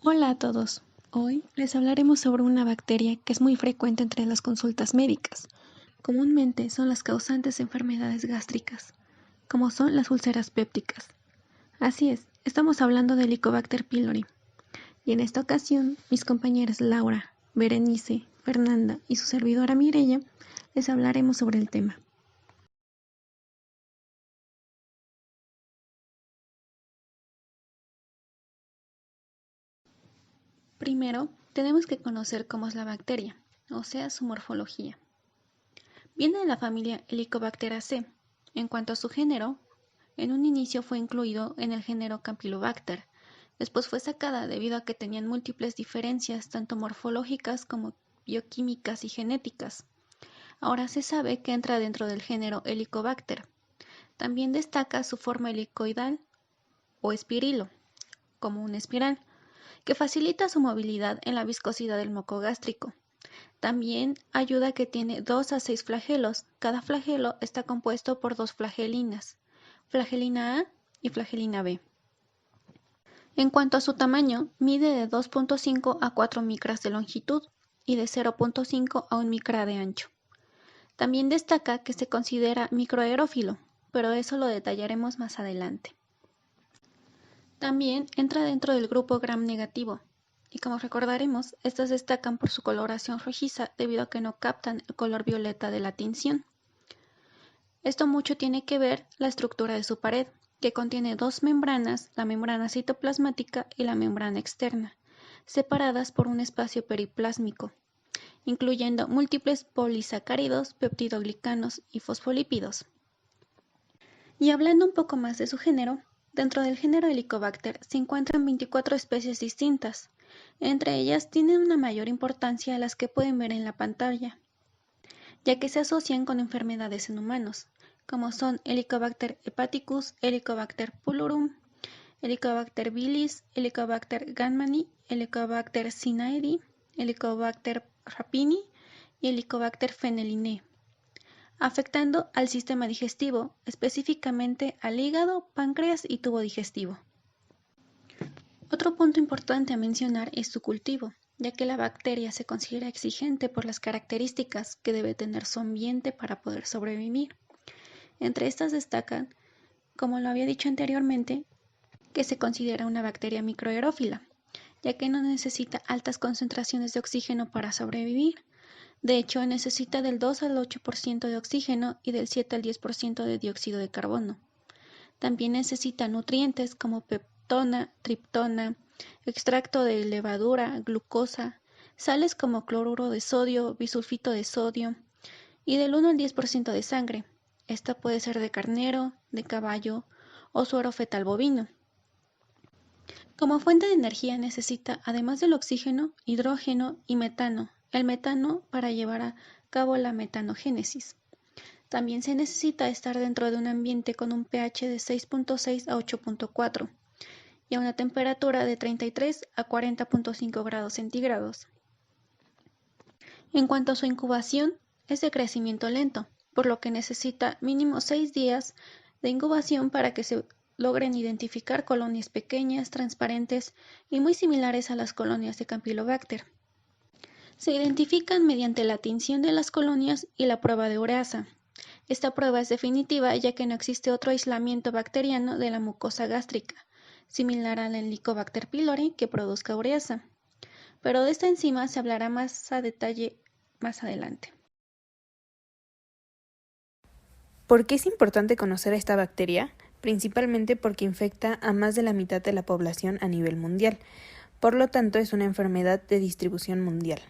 Hola a todos. Hoy les hablaremos sobre una bacteria que es muy frecuente entre las consultas médicas. Comúnmente son las causantes de enfermedades gástricas, como son las úlceras pépticas. Así es, estamos hablando de Helicobacter pylori. Y en esta ocasión, mis compañeras Laura, Berenice, Fernanda y su servidora Mireya les hablaremos sobre el tema. Primero, tenemos que conocer cómo es la bacteria, o sea, su morfología. Viene de la familia Helicobacteraceae. En cuanto a su género, en un inicio fue incluido en el género Campylobacter, después fue sacada debido a que tenían múltiples diferencias tanto morfológicas como bioquímicas y genéticas. Ahora se sabe que entra dentro del género Helicobacter. También destaca su forma helicoidal o espirilo, como una espiral, que facilita su movilidad en la viscosidad del moco gástrico. También ayuda a que tiene 2 a 6 flagelos. Cada flagelo está compuesto por 2 flagelinas, flagelina A y flagelina B. En cuanto a su tamaño, mide de 2.5 a 4 micras de longitud y de 0.5 a 1 micra de ancho. También destaca que se considera microaerófilo, pero eso lo detallaremos más adelante. También entra dentro del grupo gram negativo, y como recordaremos, estas destacan por su coloración rojiza debido a que no captan el color violeta de la tinción. Esto mucho tiene que ver la estructura de su pared, que contiene 2 membranas, la membrana citoplasmática y la membrana externa, separadas por un espacio periplásmico, incluyendo múltiples polisacáridos, peptidoglicanos y fosfolípidos. Y hablando un poco más de su género, dentro del género Helicobacter se encuentran 24 especies distintas. Entre ellas tienen una mayor importancia las que pueden ver en la pantalla, ya que se asocian con enfermedades en humanos, como son Helicobacter hepaticus, Helicobacter pylori, Helicobacter vilis, Helicobacter guttmanni, Helicobacter cynnaedi, Helicobacter rapini y Helicobacter fenelinae, afectando al sistema digestivo, específicamente al hígado, páncreas y tubo digestivo. Otro punto importante a mencionar es su cultivo, ya que la bacteria se considera exigente por las características que debe tener su ambiente para poder sobrevivir. Entre estas destacan, como lo había dicho anteriormente, que se considera una bacteria microaerófila, ya que no necesita altas concentraciones de oxígeno para sobrevivir. De hecho, necesita del 2 al 8% de oxígeno y del 7 al 10% de dióxido de carbono. También necesita nutrientes como peptona, triptona, extracto de levadura, glucosa, sales como cloruro de sodio, bisulfito de sodio y del 1 al 10% de sangre. Esta puede ser de carnero, de caballo o suero fetal bovino. Como fuente de energía necesita, además del oxígeno, hidrógeno y metano. El metano para llevar a cabo la metanogénesis. También se necesita estar dentro de un ambiente con un pH de 6.6 a 8.4 y a una temperatura de 33 a 40.5 grados centígrados. En cuanto a su incubación, es de crecimiento lento, por lo que necesita mínimo 6 días de incubación para que se logren identificar colonias pequeñas, transparentes y muy similares a las colonias de Campylobacter. Se identifican mediante la tinción de las colonias y la prueba de ureasa. Esta prueba es definitiva ya que no existe otro aislamiento bacteriano de la mucosa gástrica, similar al Helicobacter pylori, que produzca ureasa. Pero de esta enzima se hablará más a detalle más adelante. ¿Por qué es importante conocer a esta bacteria? Principalmente porque infecta a más de la mitad de la población a nivel mundial. Por lo tanto, es una enfermedad de distribución mundial.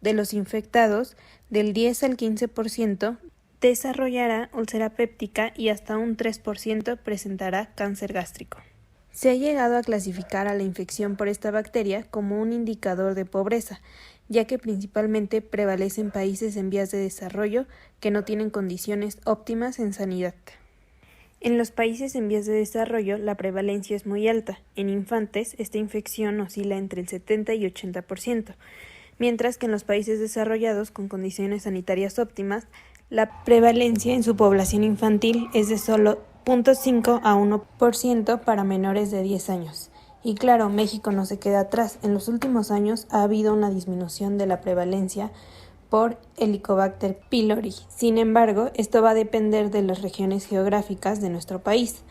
De los infectados, del 10 al 15% desarrollará úlcera péptica y hasta un 3% presentará cáncer gástrico. Se ha llegado a clasificar a la infección por esta bacteria como un indicador de pobreza, ya que principalmente prevalece en países en vías de desarrollo que no tienen condiciones óptimas en sanidad. En los países en vías de desarrollo la prevalencia es muy alta. En infantes esta infección oscila entre el 70 y 80%, mientras que en los países desarrollados con condiciones sanitarias óptimas la prevalencia en su población infantil es de solo 0.5 a 1% para menores de 10 años Y claro, México no se queda atrás. En los últimos años ha habido una disminución de la prevalencia por Helicobacter pylori. Sin embargo, esto va a depender de las regiones geográficas de nuestro país.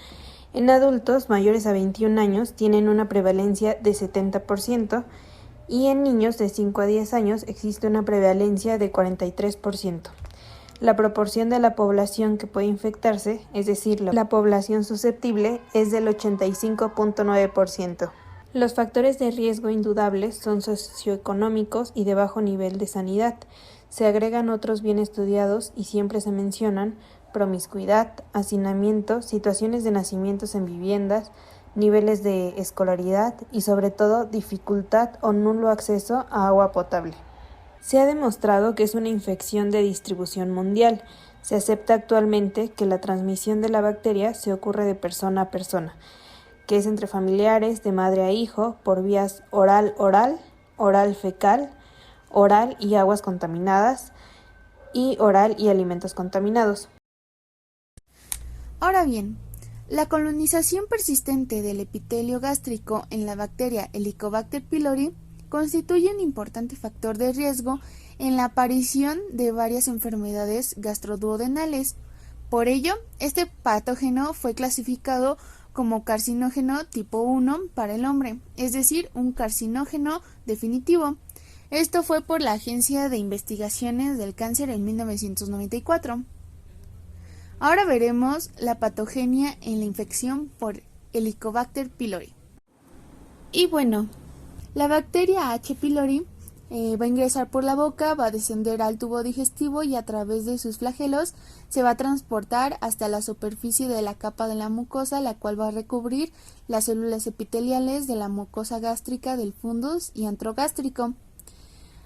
En adultos mayores a 21 años tienen una prevalencia de 70% y en niños de 5 a 10 años existe una prevalencia de 43%. La proporción de la población que puede infectarse, es decir, la población susceptible, es del 85.9%. Los factores de riesgo indudables son socioeconómicos y de bajo nivel de sanidad. Se agregan otros bien estudiados y siempre se mencionan promiscuidad, hacinamiento, situaciones de nacimientos en viviendas, niveles de escolaridad y sobre todo dificultad o nulo acceso a agua potable. Se ha demostrado que es una infección de distribución mundial. Se acepta actualmente que la transmisión de la bacteria se ocurre de persona a persona, que es entre familiares, de madre a hijo, por vías oral-oral, oral-fecal, oral y aguas contaminadas, y oral y alimentos contaminados. Ahora bien, la colonización persistente del epitelio gástrico en la bacteria Helicobacter pylori constituye un importante factor de riesgo en la aparición de varias enfermedades gastroduodenales. Por ello, este patógeno fue clasificado como carcinógeno tipo 1 para el hombre, es decir, un carcinógeno definitivo. Esto fue por la Agencia de Investigaciones del Cáncer en 1994. Ahora veremos la patogenia en la infección por Helicobacter pylori. Y bueno, la bacteria H. pylori va a ingresar por la boca, va a descender al tubo digestivo y a través de sus flagelos se va a transportar hasta la superficie de la capa de la mucosa, la cual va a recubrir las células epiteliales de la mucosa gástrica del fundus y antrogástrico.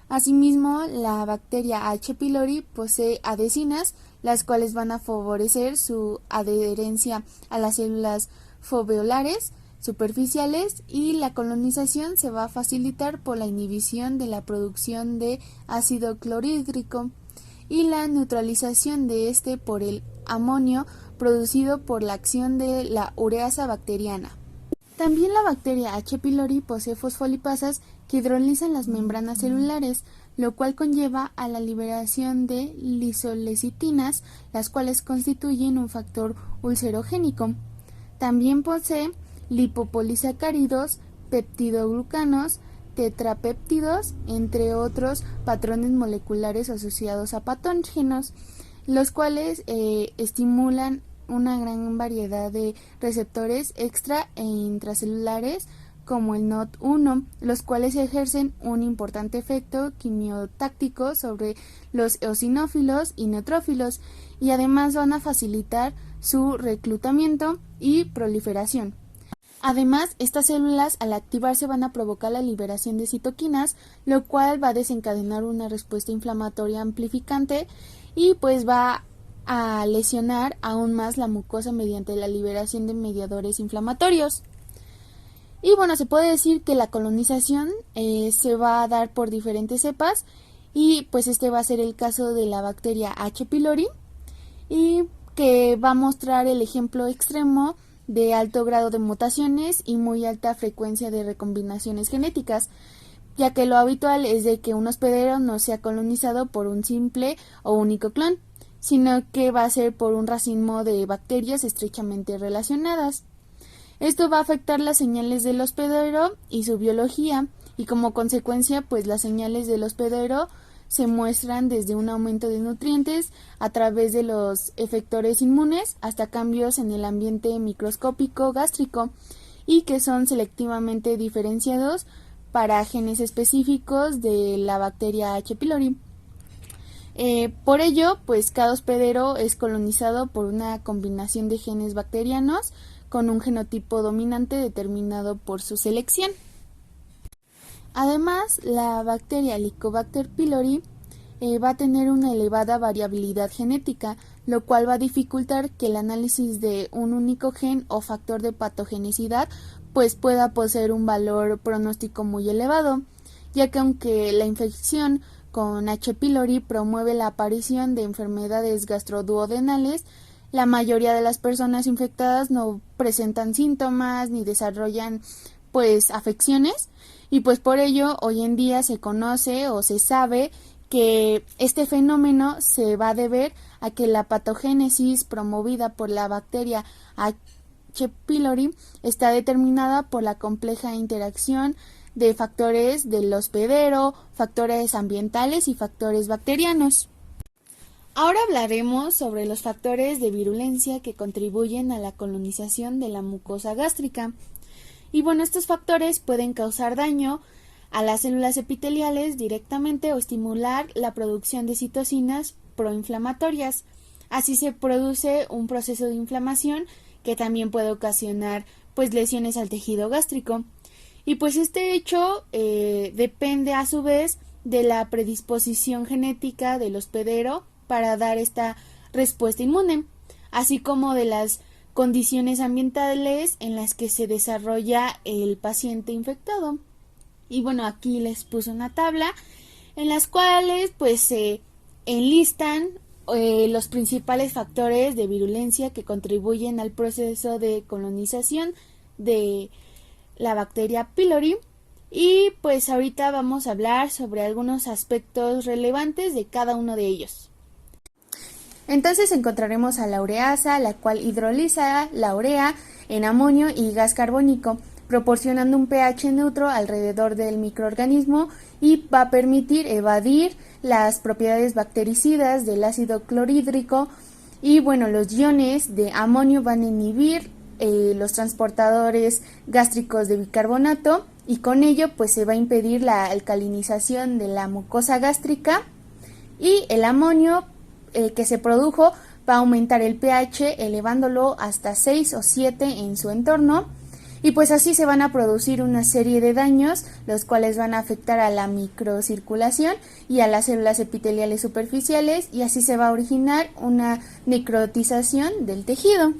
Asimismo, la bacteria H. pylori posee adhesinas, las cuales van a favorecer su adherencia a las células foveolares superficiales y la colonización se va a facilitar por la inhibición de la producción de ácido clorhídrico y la neutralización de este por el amonio producido por la acción de la ureasa bacteriana. También la bacteria H. pylori posee fosfolipasas que hidrolizan las membranas celulares, lo cual conlleva a la liberación de lisolecitinas, las cuales constituyen un factor ulcerogénico. También posee lipopolisacáridos, peptidoglucanos, tetrapéptidos, entre otros patrones moleculares asociados a patógenos, los cuales estimulan una gran variedad de receptores extra e intracelulares como el NOT1, los cuales ejercen un importante efecto quimiotáctico sobre los eosinófilos y neutrófilos y además van a facilitar su reclutamiento y proliferación. Además, estas células al activarse van a provocar la liberación de citoquinas, lo cual va a desencadenar una respuesta inflamatoria amplificante y pues va a lesionar aún más la mucosa mediante la liberación de mediadores inflamatorios. Y bueno, se puede decir que la colonización se va a dar por diferentes cepas y pues este va a ser el caso de la bacteria H. pylori y que va a mostrar el ejemplo extremo de alto grado de mutaciones y muy alta frecuencia de recombinaciones genéticas, ya que lo habitual es de que un hospedero no sea colonizado por un simple o único clon, sino que va a ser por un racimo de bacterias estrechamente relacionadas. Esto va a afectar las señales del hospedero y su biología, y como consecuencia, pues las señales del hospedero se muestran desde un aumento de nutrientes a través de los efectores inmunes hasta cambios en el ambiente microscópico gástrico y que son selectivamente diferenciados para genes específicos de la bacteria H. pylori. Por ello, pues cada hospedero es colonizado por una combinación de genes bacterianos con un genotipo dominante determinado por su selección. Además, la bacteria Helicobacter pylori va a tener una elevada variabilidad genética, lo cual va a dificultar que el análisis de un único gen o factor de patogenicidad pues pueda poseer un valor pronóstico muy elevado, ya que aunque la infección con H. pylori promueve la aparición de enfermedades gastroduodenales, la mayoría de las personas infectadas no presentan síntomas ni desarrollan pues afecciones, y pues por ello hoy en día se conoce o se sabe que este fenómeno se va a deber a que la patogénesis promovida por la bacteria H. pylori está determinada por la compleja interacción de factores del hospedero, factores ambientales y factores bacterianos. Ahora hablaremos sobre los factores de virulencia que contribuyen a la colonización de la mucosa gástrica. Y bueno, estos factores pueden causar daño a las células epiteliales directamente o estimular la producción de citocinas proinflamatorias. Así se produce un proceso de inflamación que también puede ocasionar pues lesiones al tejido gástrico. Y pues este hecho depende a su vez de la predisposición genética del hospedero para dar esta respuesta inmune, así como de las condiciones ambientales en las que se desarrolla el paciente infectado. Y bueno, aquí les puse una tabla en las cuales pues se enlistan los principales factores de virulencia que contribuyen al proceso de colonización de la bacteria pylori. Y pues ahorita vamos a hablar sobre algunos aspectos relevantes de cada uno de ellos. Entonces encontraremos a la ureasa, la cual hidroliza la urea en amonio y gas carbónico, proporcionando un pH neutro alrededor del microorganismo y va a permitir evadir las propiedades bactericidas del ácido clorhídrico. Y bueno, los iones de amonio van a inhibir los transportadores gástricos de bicarbonato y con ello pues se va a impedir la alcalinización de la mucosa gástrica, y el amonio que se produjo va a aumentar el pH elevándolo hasta 6 o 7 en su entorno, y pues así se van a producir una serie de daños los cuales van a afectar a la microcirculación y a las células epiteliales superficiales, y así se va a originar una necrotización del tejido.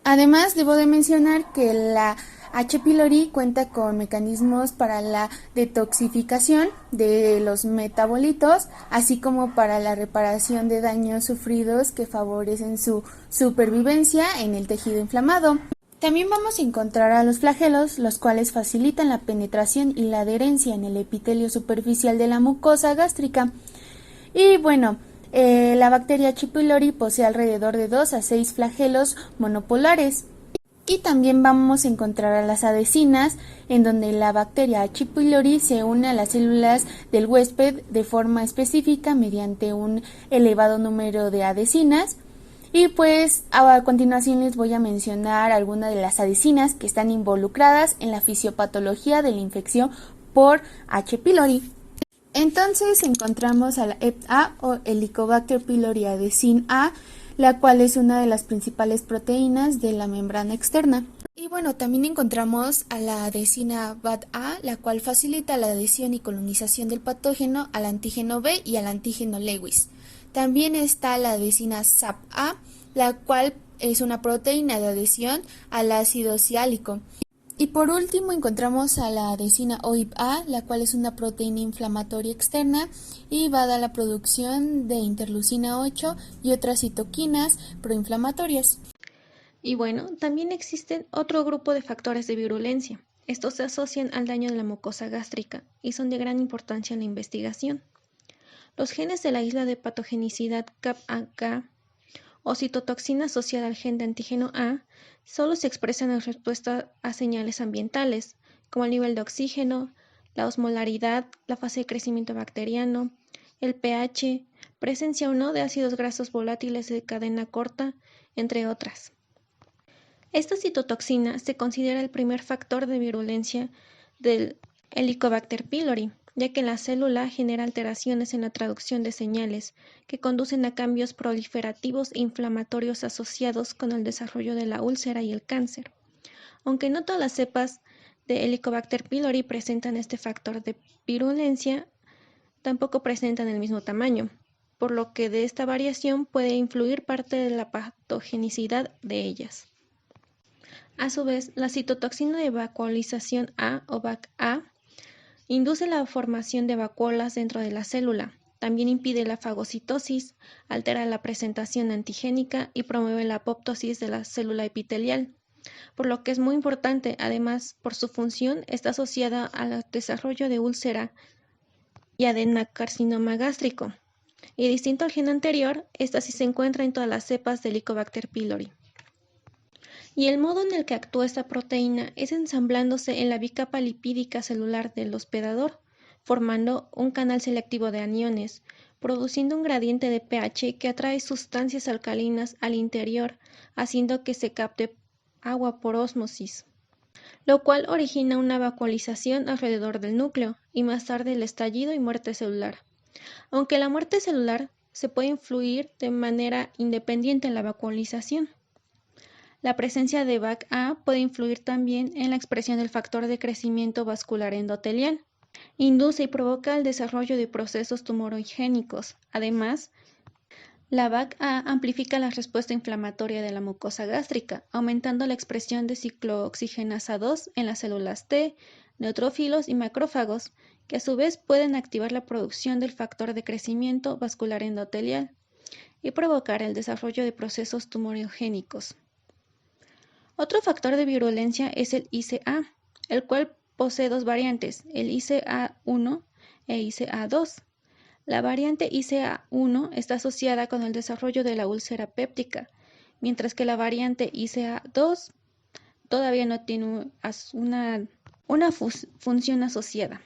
Además, debo de mencionar que la H. pylori cuenta con mecanismos para la detoxificación de los metabolitos, así como para la reparación de daños sufridos que favorecen su supervivencia en el tejido inflamado. También vamos a encontrar a los flagelos, los cuales facilitan la penetración y la adherencia en el epitelio superficial de la mucosa gástrica. Y bueno, la bacteria H. pylori posee alrededor de 2 a 6 flagelos monopolares. Y también vamos a encontrar a las adhesinas, en donde la bacteria H. pylori se une a las células del huésped de forma específica mediante un elevado número de adhesinas. Y pues a continuación les voy a mencionar algunas de las adhesinas que están involucradas en la fisiopatología de la infección por H. pylori. Entonces encontramos a la Hep-A o Helicobacter pylori adhesin A, la cual es una de las principales proteínas de la membrana externa. Y bueno, también encontramos a la adhesina Bat-A, la cual facilita la adhesión y colonización del patógeno al antígeno B y al antígeno Lewis. También está la adhesina Sap-A, la cual es una proteína de adhesión al ácido siálico. Y por último encontramos a la adhesina OIP-A, la cual es una proteína inflamatoria externa y va a dar la producción de interleucina 8 y otras citoquinas proinflamatorias. Y bueno, también existen otro grupo de factores de virulencia. Estos se asocian al daño de la mucosa gástrica y son de gran importancia en la investigación. Los genes de la isla de patogenicidad CAP-AK o citotoxina asociada al gen de antígeno A solo se expresan en respuesta a señales ambientales, como el nivel de oxígeno, la osmolaridad, la fase de crecimiento bacteriano, el pH, presencia o no de ácidos grasos volátiles de cadena corta, entre otras. Esta citotoxina se considera el primer factor de virulencia del Helicobacter pylori, ya que la célula genera alteraciones en la traducción de señales que conducen a cambios proliferativos e inflamatorios asociados con el desarrollo de la úlcera y el cáncer. Aunque no todas las cepas de Helicobacter pylori presentan este factor de virulencia, tampoco presentan el mismo tamaño, por lo que de esta variación puede influir parte de la patogenicidad de ellas. A su vez, la citotoxina de vacuolización A o VAC-A induce la formación de vacuolas dentro de la célula, también impide la fagocitosis, altera la presentación antigénica y promueve la apoptosis de la célula epitelial. por lo que es muy importante. Además, por su función, está asociada al desarrollo de úlcera y adenocarcinoma gástrico. Y distinto al gen anterior, esta sí se encuentra en todas las cepas de Helicobacter pylori. Y el modo en el que actúa esta proteína es ensamblándose en la bicapa lipídica celular del hospedador, formando un canal selectivo de aniones, produciendo un gradiente de pH que atrae sustancias alcalinas al interior, haciendo que se capte agua por ósmosis, lo cual origina una vacuolización alrededor del núcleo y más tarde el estallido y muerte celular. Aunque la muerte celular se puede influir de manera independiente en la vacuolización. La presencia de VAC-A puede influir también en la expresión del factor de crecimiento vascular endotelial. Induce y provoca el desarrollo de procesos tumorigénicos. Además, la VAC-A amplifica la respuesta inflamatoria de la mucosa gástrica, aumentando la expresión de ciclooxigenasa 2 en las células T, neutrófilos y macrófagos, que a su vez pueden activar la producción del factor de crecimiento vascular endotelial y provocar el desarrollo de procesos tumorigénicos. Otro factor de virulencia es el ICA, el cual posee dos variantes, el ICA1 e ICA2. La variante ICA1 está asociada con el desarrollo de la úlcera péptica, mientras que la variante ICA2 todavía no tiene una función asociada.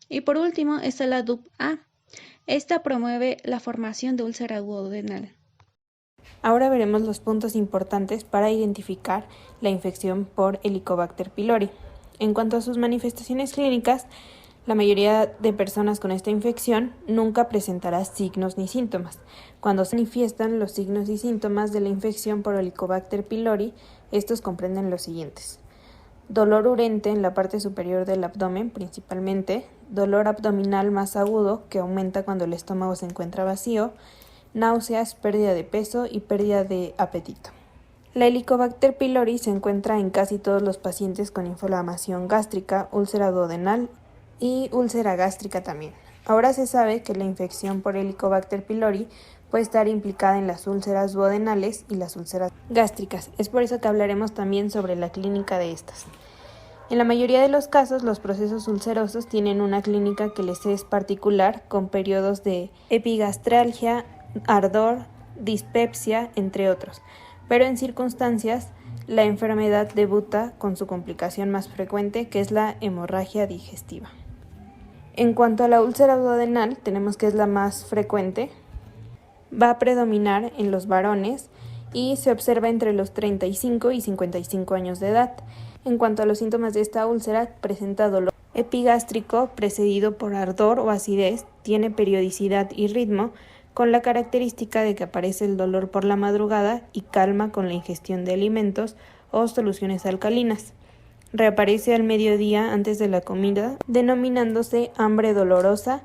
Y por último está la DUP-A. Esta promueve la formación de úlcera duodenal. Ahora veremos los puntos importantes para identificar la infección por Helicobacter pylori. En cuanto a sus manifestaciones clínicas, la mayoría de personas con esta infección nunca presentará signos ni síntomas. Cuando se manifiestan los signos y síntomas de la infección por Helicobacter pylori, estos comprenden los siguientes: dolor urente en la parte superior del abdomen principalmente, dolor abdominal más agudo que aumenta cuando el estómago se encuentra vacío, náuseas, pérdida de peso y pérdida de apetito. La Helicobacter pylori se encuentra en casi todos los pacientes con inflamación gástrica, úlcera duodenal y úlcera gástrica también. Ahora se sabe que la infección por Helicobacter pylori puede estar implicada en las úlceras duodenales y las úlceras gástricas. Es por eso que hablaremos también sobre la clínica de estas. En la mayoría de los casos, los procesos ulcerosos tienen una clínica que les es particular, con periodos de epigastralgia, ardor, dispepsia, entre otros. Pero en circunstancias, la enfermedad debuta con su complicación más frecuente, que es la hemorragia digestiva. En cuanto a la úlcera duodenal, tenemos que es la más frecuente. Va a predominar en los varones y se observa entre los 35 y 55 años de edad. En cuanto a los síntomas de esta úlcera, presenta dolor epigástrico precedido por ardor o acidez, tiene periodicidad y ritmo, con la característica de que aparece el dolor por la madrugada y calma con la ingestión de alimentos o soluciones alcalinas. Reaparece al mediodía antes de la comida, denominándose hambre dolorosa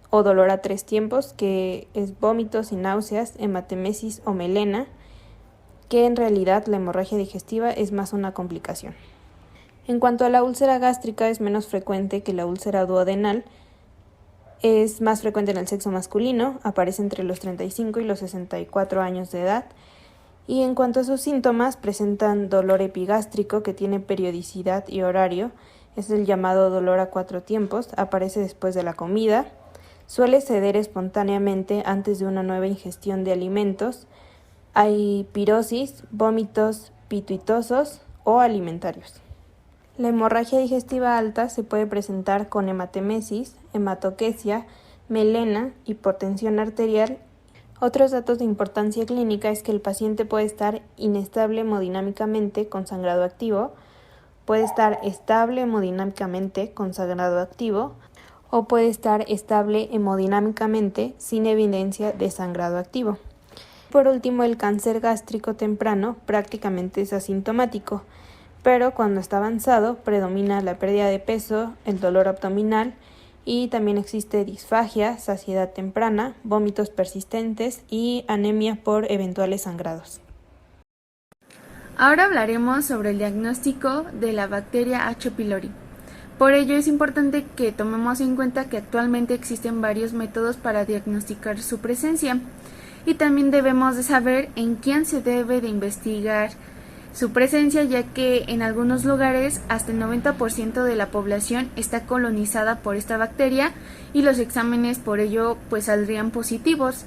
o dolor a 3 tiempos, que es vómitos y náuseas, hematemesis o melena, que en realidad la hemorragia digestiva es más una complicación. En cuanto a la úlcera gástrica, es menos frecuente que la úlcera duodenal. Es más frecuente en el sexo masculino, aparece entre los 35 y los 64 años de edad. Y en cuanto a sus síntomas, presentan dolor epigástrico que tiene periodicidad y horario, es el llamado dolor a 4 tiempos, aparece después de la comida, suele ceder espontáneamente antes de una nueva ingestión de alimentos, hay pirosis, vómitos pituitosos o alimentarios. La hemorragia digestiva alta se puede presentar con hematemesis, hematoquesia, melena, hipotensión arterial. Otros datos de importancia clínica es que el paciente puede estar inestable hemodinámicamente con sangrado activo, puede estar estable hemodinámicamente con sangrado activo o puede estar estable hemodinámicamente sin evidencia de sangrado activo. Por último, el cáncer gástrico temprano prácticamente es asintomático, pero cuando está avanzado predomina la pérdida de peso, el dolor abdominal y también existe disfagia, saciedad temprana, vómitos persistentes y anemia por eventuales sangrados. Ahora hablaremos sobre el diagnóstico de la bacteria H. pylori. Por ello es importante que tomemos en cuenta que actualmente existen varios métodos para diagnosticar su presencia y también debemos de saber en quién se debe de investigar su presencia, ya que en algunos lugares hasta el 90% de la población está colonizada por esta bacteria y los exámenes por ello pues saldrían positivos.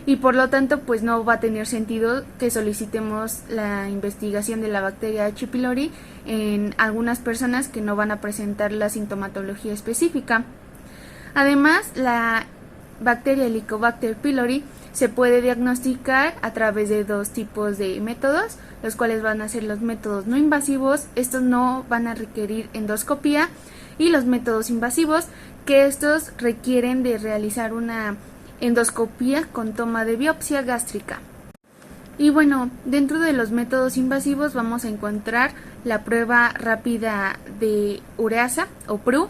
Y por lo tanto pues no va a tener sentido que solicitemos la investigación de la bacteria H. pylori en algunas personas que no van a presentar la sintomatología específica. Además, la bacteria Helicobacter pylori se puede diagnosticar a través de dos tipos de métodos, los cuales van a ser los métodos no invasivos. Estos no van a requerir endoscopía, y los métodos invasivos, que estos requieren de realizar una endoscopía con toma de biopsia gástrica. Y bueno, dentro de los métodos invasivos vamos a encontrar la prueba rápida de ureasa o PRU,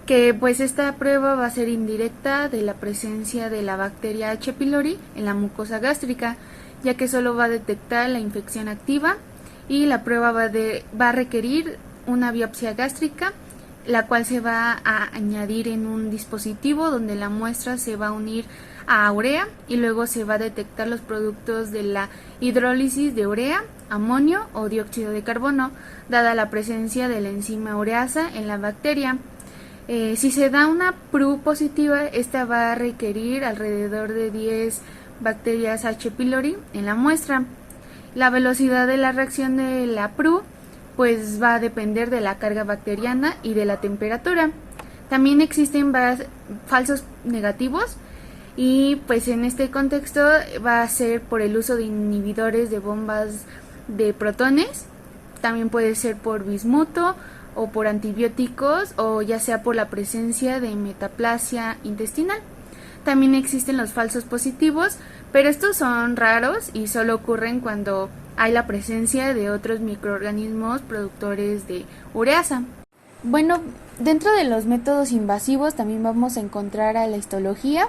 que pues esta prueba va a ser indirecta de la presencia de la bacteria H. pylori en la mucosa gástrica, ya que solo va a detectar la infección activa, y la prueba va a requerir una biopsia gástrica, la cual se va a añadir en un dispositivo donde la muestra se va a unir a urea y luego se va a detectar los productos de la hidrólisis de urea, amonio o dióxido de carbono, dada la presencia de la enzima ureasa en la bacteria. Si se da una PRU positiva, esta va a requerir alrededor de 10 bacterias H. pylori en la muestra. La velocidad de la reacción de la PRU pues va a depender de la carga bacteriana y de la temperatura. También existen falsos negativos, y pues en este contexto va a ser por el uso de inhibidores de bombas de protones. También puede ser por bismuto o por antibióticos, o ya sea por la presencia de metaplasia intestinal. También existen los falsos positivos, pero estos son raros y solo ocurren cuando hay la presencia de otros microorganismos productores de ureasa. Bueno, dentro de los métodos invasivos también vamos a encontrar a la histología,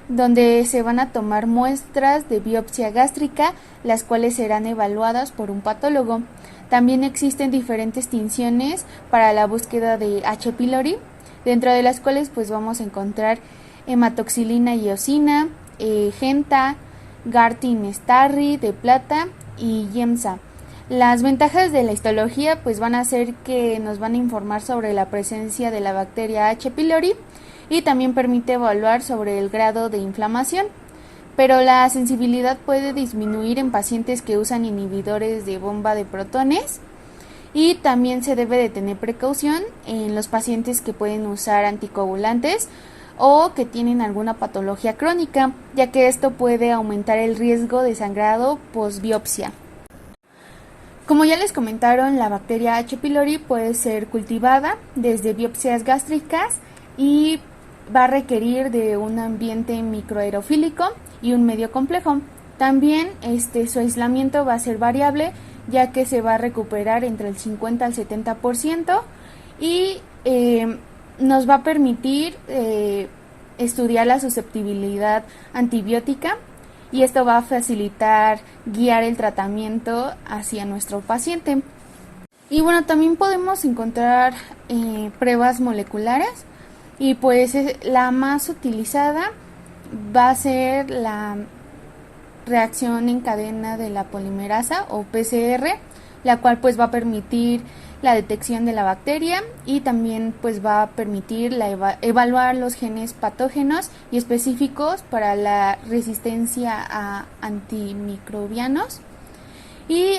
donde se van a tomar muestras de biopsia gástrica, las cuales serán evaluadas por un patólogo. También existen diferentes tinciones para la búsqueda de H. pylori, dentro de las cuales pues vamos a encontrar hematoxilina y eosina, genta, Gartin Starry de plata y Yemsa. Las ventajas de la histología pues van a ser que nos van a informar sobre la presencia de la bacteria H. pylori, y también permite evaluar sobre el grado de inflamación, pero la sensibilidad puede disminuir en pacientes que usan inhibidores de bomba de protones, y también se debe de tener precaución en los pacientes que pueden usar anticoagulantes o que tienen alguna patología crónica, ya que esto puede aumentar el riesgo de sangrado posbiopsia. Como ya les comentaron, la bacteria H. pylori puede ser cultivada desde biopsias gástricas y va a requerir de un ambiente microaerofílico y un medio complejo. También su aislamiento va a ser variable, ya que se va a recuperar entre el 50 al 70%, y nos va a permitir estudiar la susceptibilidad antibiótica, y esto va a facilitar guiar el tratamiento hacia nuestro paciente. Y bueno, también podemos encontrar pruebas moleculares, y pues la más utilizada va a ser la reacción en cadena de la polimerasa o PCR, la cual pues va a permitir la detección de la bacteria, y también pues va a permitir evaluar los genes patógenos y específicos para la resistencia a antimicrobianos. Y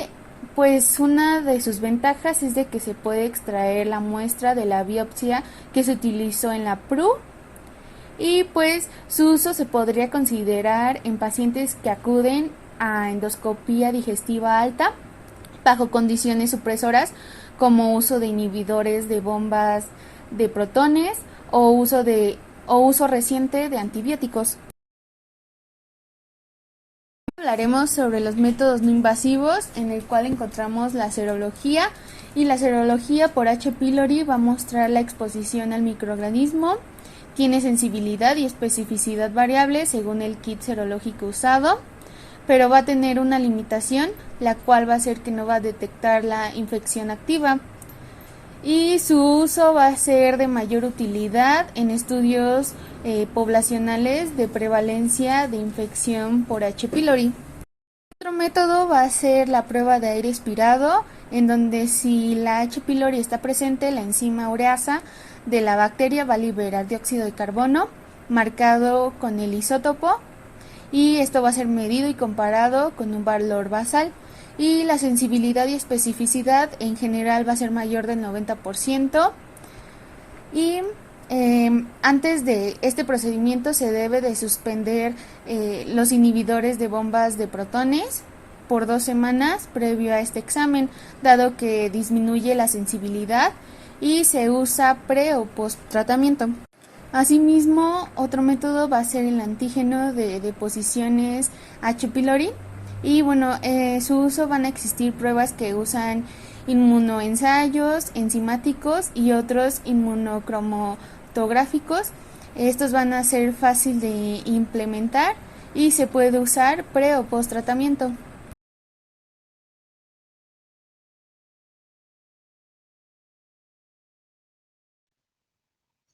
pues una de sus ventajas es de que se puede extraer la muestra de la biopsia que se utilizó en la PRU, y pues su uso se podría considerar en pacientes que acuden a endoscopía digestiva alta bajo condiciones supresoras, como uso de inhibidores de bombas de protones o uso reciente de antibióticos. Hablaremos sobre los métodos no invasivos, en el cual encontramos la serología, y la serología por H. pylori va a mostrar la exposición al microorganismo. Tiene sensibilidad y especificidad variable según el kit serológico usado, pero va a tener una limitación, la cual va a ser que no va a detectar la infección activa, y su uso va a ser de mayor utilidad en estudios poblacionales de prevalencia de infección por H. pylori. Otro método va a ser la prueba de aire expirado, en donde si la H. pylori está presente, la enzima ureasa de la bacteria va a liberar dióxido de carbono marcado con el isótopo, y esto va a ser medido y comparado con un valor basal, y la sensibilidad y especificidad en general va a ser mayor del 90%. Y antes de este procedimiento se debe de suspender los inhibidores de bombas de protones por 2 semanas previo a este examen, dado que disminuye la sensibilidad y se usa pre o post tratamiento. Asimismo, otro método va a ser el antígeno de deposiciones H. pylori, y bueno, su uso van a existir pruebas que usan inmunoensayos enzimáticos y otros inmunocromatográficos. Estos van a ser fácil de implementar y se puede usar pre o post tratamiento.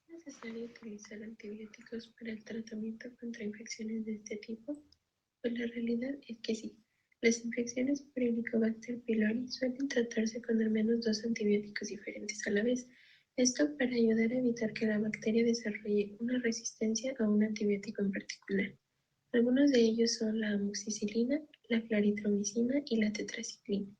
¿Es necesario utilizar antibióticos para el tratamiento contra infecciones de este tipo? Pues la realidad es que sí. Las infecciones por Helicobacter pylori suelen tratarse con al menos 2 antibióticos diferentes a la vez. Esto para ayudar a evitar que la bacteria desarrolle una resistencia a un antibiótico en particular. Algunos de ellos son la amoxicilina, la claritromicina y la tetraciclina.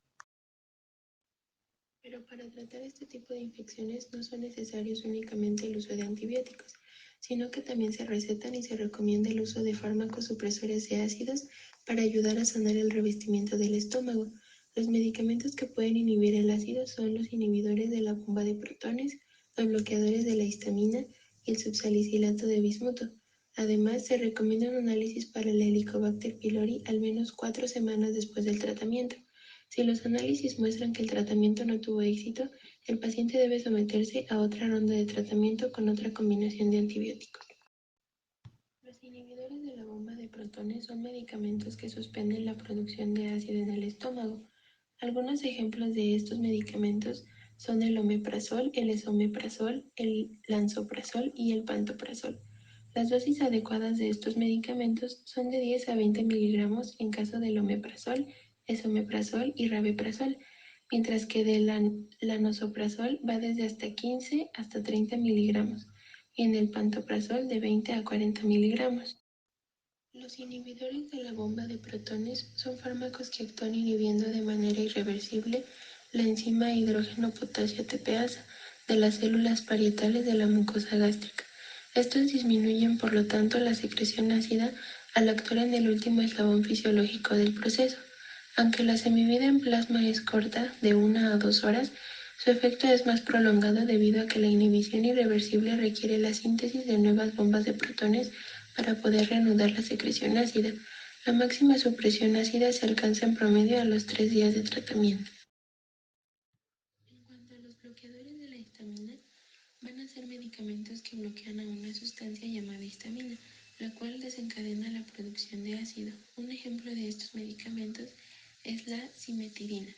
Pero para tratar este tipo de infecciones no son necesarios únicamente el uso de antibióticos, sino que también se recetan y se recomienda el uso de fármacos supresores de ácidos para ayudar a sanar el revestimiento del estómago. Los medicamentos que pueden inhibir el ácido son los inhibidores de la bomba de protones, los bloqueadores de la histamina y el subsalicilato de bismuto. Además, se recomienda un análisis para el Helicobacter pylori al menos 4 semanas después del tratamiento. Si los análisis muestran que el tratamiento no tuvo éxito, el paciente debe someterse a otra ronda de tratamiento con otra combinación de antibióticos. Los inhibidores de la bomba de protones son medicamentos que suspenden la producción de ácido en el estómago. Algunos ejemplos de estos medicamentos son el omeprazol, el esomeprazol, el lansoprazol y el pantoprazol. Las dosis adecuadas de estos medicamentos son de 10 a 20 miligramos en caso del omeprazol, esomeprazol y rabeprazol, mientras que del lansoprazol va desde hasta 15 hasta 30 miligramos y en el pantoprazol de 20 a 40 miligramos. Los inhibidores de la bomba de protones son fármacos que actúan inhibiendo de manera irreversible la enzima hidrógeno-potasio ATPasa de las células parietales de la mucosa gástrica. Estos disminuyen, por lo tanto, la secreción ácida al actuar en el último eslabón fisiológico del proceso. Aunque la semivida en plasma es corta, de 1 a 2 horas, su efecto es más prolongado debido a que la inhibición irreversible requiere la síntesis de nuevas bombas de protones para poder reanudar la secreción ácida. La máxima supresión ácida se alcanza en promedio a los 3 días de tratamiento. En cuanto a los bloqueadores de la histamina, van a ser medicamentos que bloquean a una sustancia llamada histamina, la cual desencadena la producción de ácido. Un ejemplo de estos medicamentos es la cimetidina.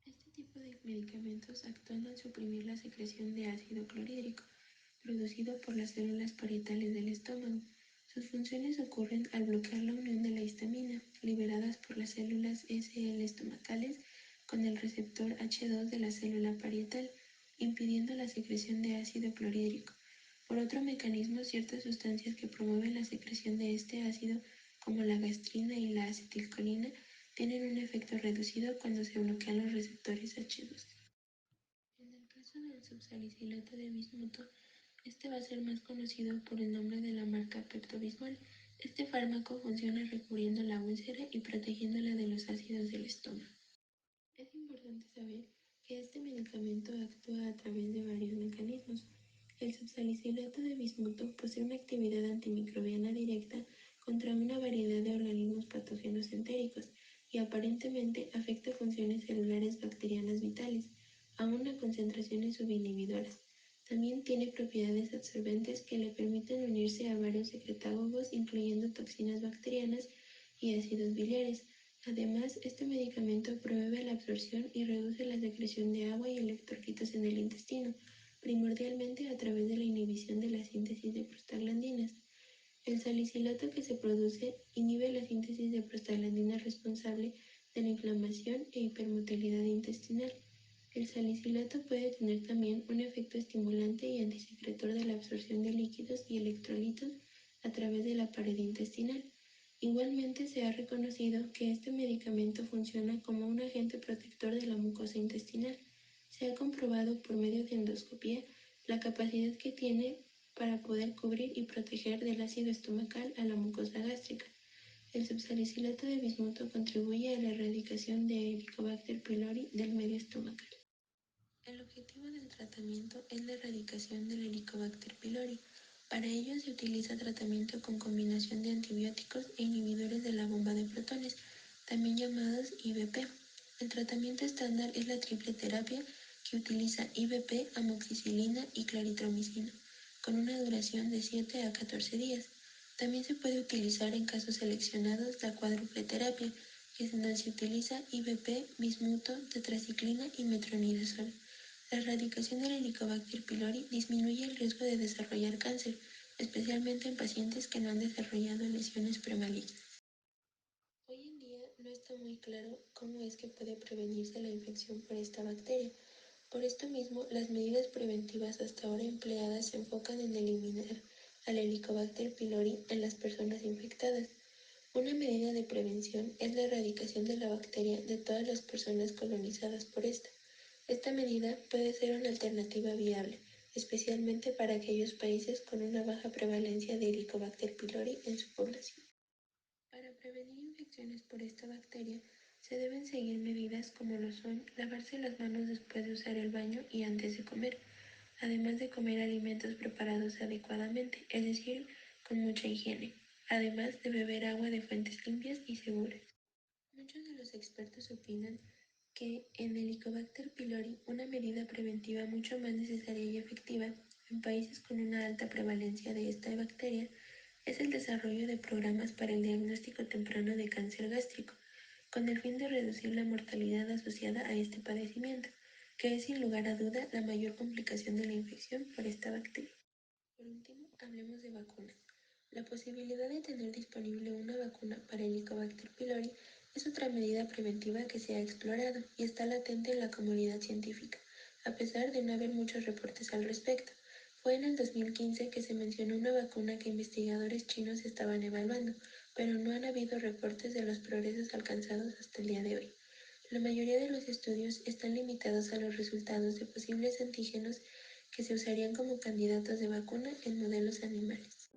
Este tipo de medicamentos actúan al suprimir la secreción de ácido clorhídrico, producido por las células parietales del estómago. Sus funciones ocurren al bloquear la unión de la histamina, liberadas por las células SL estomacales, con el receptor H2 de la célula parietal, impidiendo la secreción de ácido clorhídrico. Por otro mecanismo, ciertas sustancias que promueven la secreción de este ácido, como la gastrina y la acetilcolina, tienen un efecto reducido cuando se bloquean los receptores H2. En el caso del subsalicilato de bismuto, este va a ser más conocido por el nombre de la marca Pepto-Bismol. Este fármaco funciona recubriendo la úlcera y protegiéndola de los ácidos del estómago. Es importante saber que este medicamento actúa a través de varios mecanismos. El subsalicilato de bismuto posee una actividad antimicrobiana directa contra una variedad de organismos patógenos entéricos y aparentemente afecta funciones celulares bacterianas vitales, aún a concentraciones subinhibidoras. También tiene propiedades absorbentes que le permiten unirse a varios secretágogos, incluyendo toxinas bacterianas y ácidos biliares. Además, este medicamento promueve la absorción y reduce la secreción de agua y electrolitos en el intestino, primordialmente a través de la inhibición de la síntesis de prostaglandinas. El salicilato que se produce inhibe la síntesis de prostaglandina responsable de la inflamación e hipermotilidad intestinal. El salicilato puede tener también un efecto estimulante y antisecretor de la absorción de líquidos y electrolitos a través de la pared intestinal. Igualmente se ha reconocido que este medicamento funciona como un agente protector de la mucosa intestinal. Se ha comprobado por medio de endoscopía la capacidad que tiene para poder cubrir y proteger del ácido estomacal a la mucosa gástrica. El subsalicilato de bismuto contribuye a la erradicación de Helicobacter pylori del medio estomacal. El objetivo del tratamiento es la erradicación del Helicobacter pylori. Para ello se utiliza tratamiento con combinación de antibióticos e inhibidores de la bomba de protones, también llamados IBP. El tratamiento estándar es la triple terapia que utiliza IBP, amoxicilina y claritromicina, con una duración de 7 a 14 días. También se puede utilizar en casos seleccionados la cuádruple terapia, que es donde se utiliza IBP, bismuto, tetraciclina y metronidazol. La erradicación del Helicobacter pylori disminuye el riesgo de desarrollar cáncer, especialmente en pacientes que no han desarrollado lesiones premalignas. Hoy en día no está muy claro cómo es que puede prevenirse la infección por esta bacteria. Por esto mismo, las medidas preventivas hasta ahora empleadas se enfocan en eliminar al Helicobacter pylori en las personas infectadas. Una medida de prevención es la erradicación de la bacteria de todas las personas colonizadas por esta. Esta medida puede ser una alternativa viable, especialmente para aquellos países con una baja prevalencia de Helicobacter pylori en su población. Para prevenir infecciones por esta bacteria, se deben seguir medidas como lo son lavarse las manos después de usar el baño y antes de comer, además de comer alimentos preparados adecuadamente, es decir, con mucha higiene, además de beber agua de fuentes limpias y seguras. Muchos de los expertos opinan que en Helicobacter pylori una medida preventiva mucho más necesaria y efectiva en países con una alta prevalencia de esta bacteria es el desarrollo de programas para el diagnóstico temprano de cáncer gástrico, con el fin de reducir la mortalidad asociada a este padecimiento, que es sin lugar a duda la mayor complicación de la infección por esta bacteria. Por último, hablemos de vacunas. La posibilidad de tener disponible una vacuna para Helicobacter pylori es otra medida preventiva que se ha explorado y está latente en la comunidad científica, a pesar de no haber muchos reportes al respecto. Fue en el 2015 que se mencionó una vacuna que investigadores chinos estaban evaluando, pero no han habido reportes de los progresos alcanzados hasta el día de hoy. La mayoría de los estudios están limitados a los resultados de posibles antígenos que se usarían como candidatos de vacuna en modelos animales.